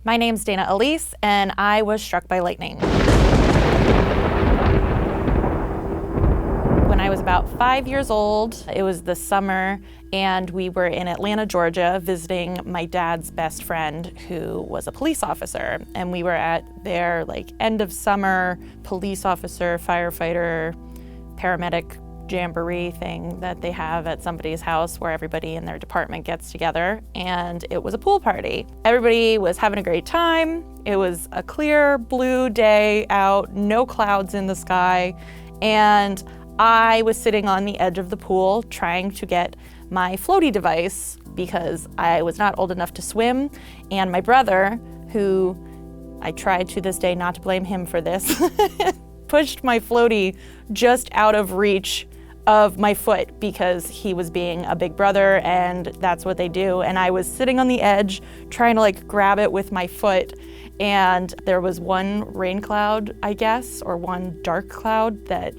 My name's Alyss, and I was struck by lightning. When I was about 5 years old, it was the summer, and we were in Atlanta, Georgia, visiting my dad's best friend who was a police officer. And we were at their end of summer police officer, firefighter, paramedic jamboree thing that they have at somebody's house where everybody in their department gets together, and it was a pool party. Everybody was having a great time. It was a clear blue day out, no clouds in the sky, and I was sitting on the edge of the pool trying to get my floaty device because I was not old enough to swim, and my brother, who I try to this day not to blame him for this, pushed my floaty just out of reach of my foot because he was being a big brother, and that's what they do. And I was sitting on the edge trying to grab it with my foot, and there was one rain cloud, I guess, or one dark cloud that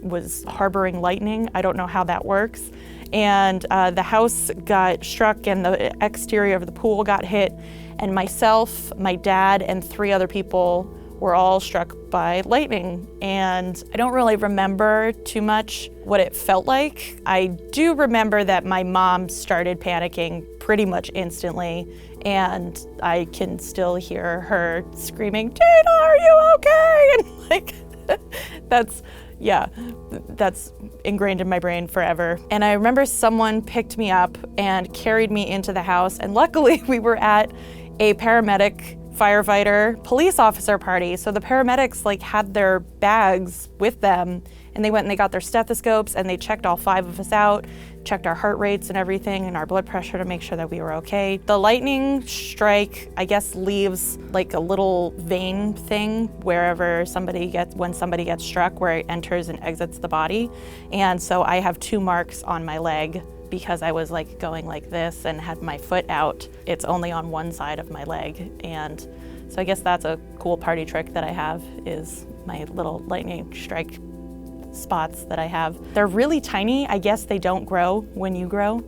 was harboring lightning. I don't know how that works. And the house got struck and the exterior of the pool got hit, and myself, my dad, and 3 other people were all struck by lightning. And I don't really remember too much what it felt like. I do remember that my mom started panicking pretty much instantly, and I can still hear her screaming, "Dana, are you okay?" And that's ingrained in my brain forever. And I remember someone picked me up and carried me into the house, and luckily we were at a paramedic, firefighter, police officer party. So the paramedics had their bags with them, and they went and they got their stethoscopes and they checked all 5 of us out, checked our heart rates and everything and our blood pressure to make sure that we were okay. The lightning strike, I guess, leaves a little vein thing wherever when somebody gets struck, where it enters and exits the body. And so I have 2 marks on my leg because I was going like this and had my foot out. It's only on one side of my leg. And so I guess that's a cool party trick that I have, is my little lightning strike spots that I have. They're really tiny. I guess they don't grow when you grow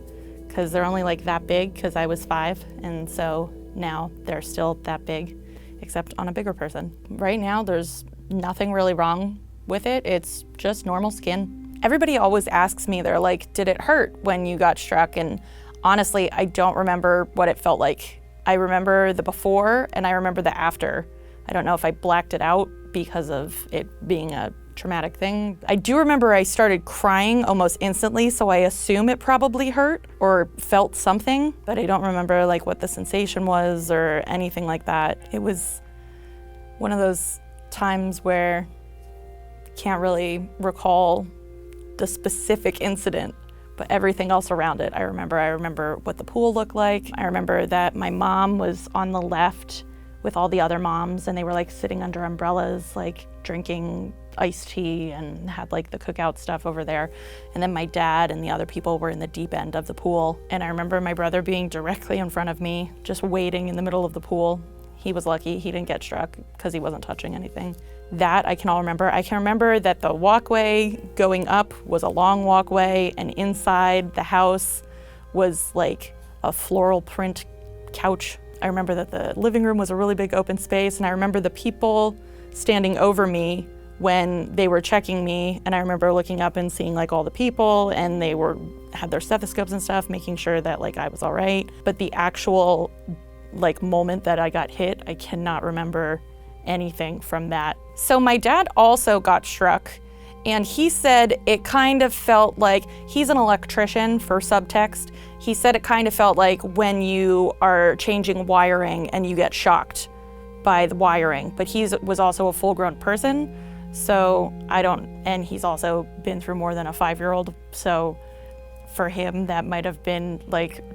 because they're only that big because I was 5. And so now they're still that big, except on a bigger person. Right now, there's nothing really wrong with it. It's just normal skin. Everybody always asks me, they're like, did it hurt when you got struck? And honestly, I don't remember what it felt like. I remember the before and I remember the after. I don't know if I blacked it out because of it being a traumatic thing. I do remember I started crying almost instantly, so I assume it probably hurt or felt something, but I don't remember what the sensation was or anything like that. It was one of those times where I can't really recall the specific incident, but everything else around it I remember. I remember what the pool looked like. I remember that my mom was on the left with all the other moms, and they were sitting under umbrellas, drinking iced tea, and had the cookout stuff over there. And then my dad and the other people were in the deep end of the pool. And I remember my brother being directly in front of me, just waiting in the middle of the pool. He was lucky he didn't get struck because he wasn't touching anything. That I can all remember. I can remember that the walkway going up was a long walkway, and inside the house was a floral print couch. I remember that the living room was a really big open space, and I remember the people standing over me when they were checking me, and I remember looking up and seeing all the people, and they had their stethoscopes and stuff, making sure that I was all right. But the actual moment that I got hit, I cannot remember anything from that. So my dad also got struck, and he said it kind of felt he's an electrician for subtext. He said it kind of felt like when you are changing wiring and you get shocked by the wiring, but he was also a full-grown person, so and he's also been through more than a 5-year-old, so for him that might have been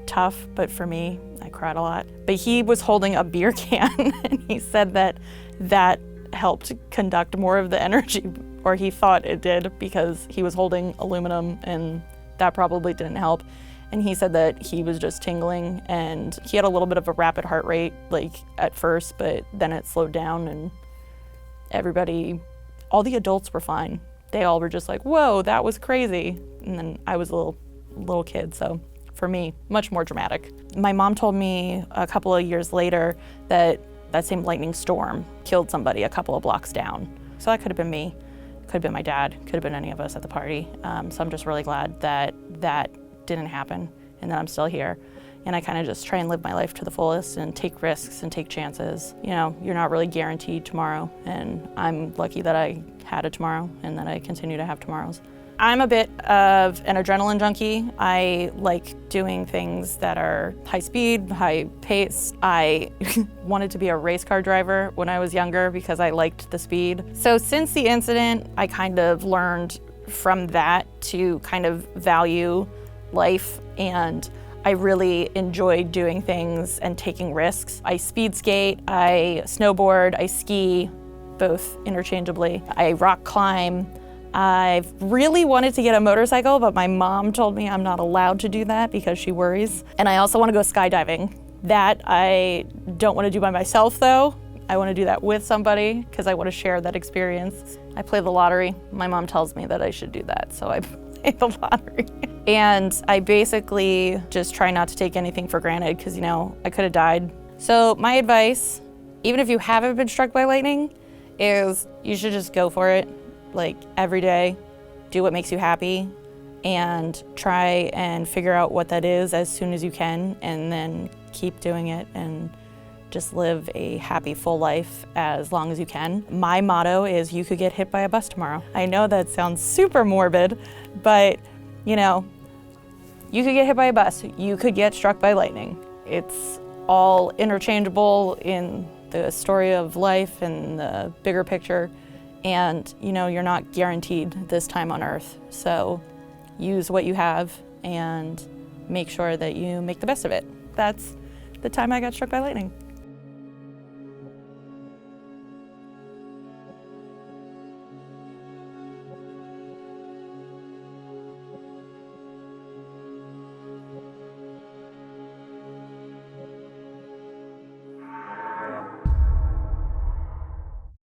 tough, but for me, I cried a lot. But he was holding a beer can, and he said that helped conduct more of the energy, or he thought it did, because he was holding aluminum, and that probably didn't help. And he said that he was just tingling, and he had a little bit of a rapid heart rate at first, but then it slowed down, and all the adults were fine. They all were just whoa, that was crazy. And then I was a little kid, so for me, much more dramatic. My mom told me a couple of years later that that same lightning storm killed somebody a couple of blocks down. So that could have been me, could have been my dad, could have been any of us at the party. So I'm just really glad that that didn't happen and that I'm still here. And I kind of just try and live my life to the fullest and take risks and take chances. You know, you're not really guaranteed tomorrow, and I'm lucky that I had a tomorrow and that I continue to have tomorrows. I'm a bit of an adrenaline junkie. I like doing things that are high speed, high pace. I wanted to be a race car driver when I was younger because I liked the speed. So since the incident, I kind of learned from that to kind of value life, and I really enjoy doing things and taking risks. I speed skate, I snowboard, I ski, both interchangeably. I rock climb. I've really wanted to get a motorcycle, but my mom told me I'm not allowed to do that because she worries. And I also want to go skydiving. That I don't want to do by myself though. I want to do that with somebody because I want to share that experience. I play the lottery. My mom tells me that I should do that, so I play the lottery. And I basically just try not to take anything for granted because, you know, I could have died. So my advice, even if you haven't been struck by lightning, is you should just go for it. Like every day, do what makes you happy and try and figure out what that is as soon as you can, and then keep doing it and just live a happy, full life as long as you can. My motto is you could get hit by a bus tomorrow. I know that sounds super morbid, but you know, you could get hit by a bus, you could get struck by lightning. It's all interchangeable in the story of life and the bigger picture. And you know, you're not guaranteed this time on Earth. So use what you have and make sure that you make the best of it. That's the time I got struck by lightning.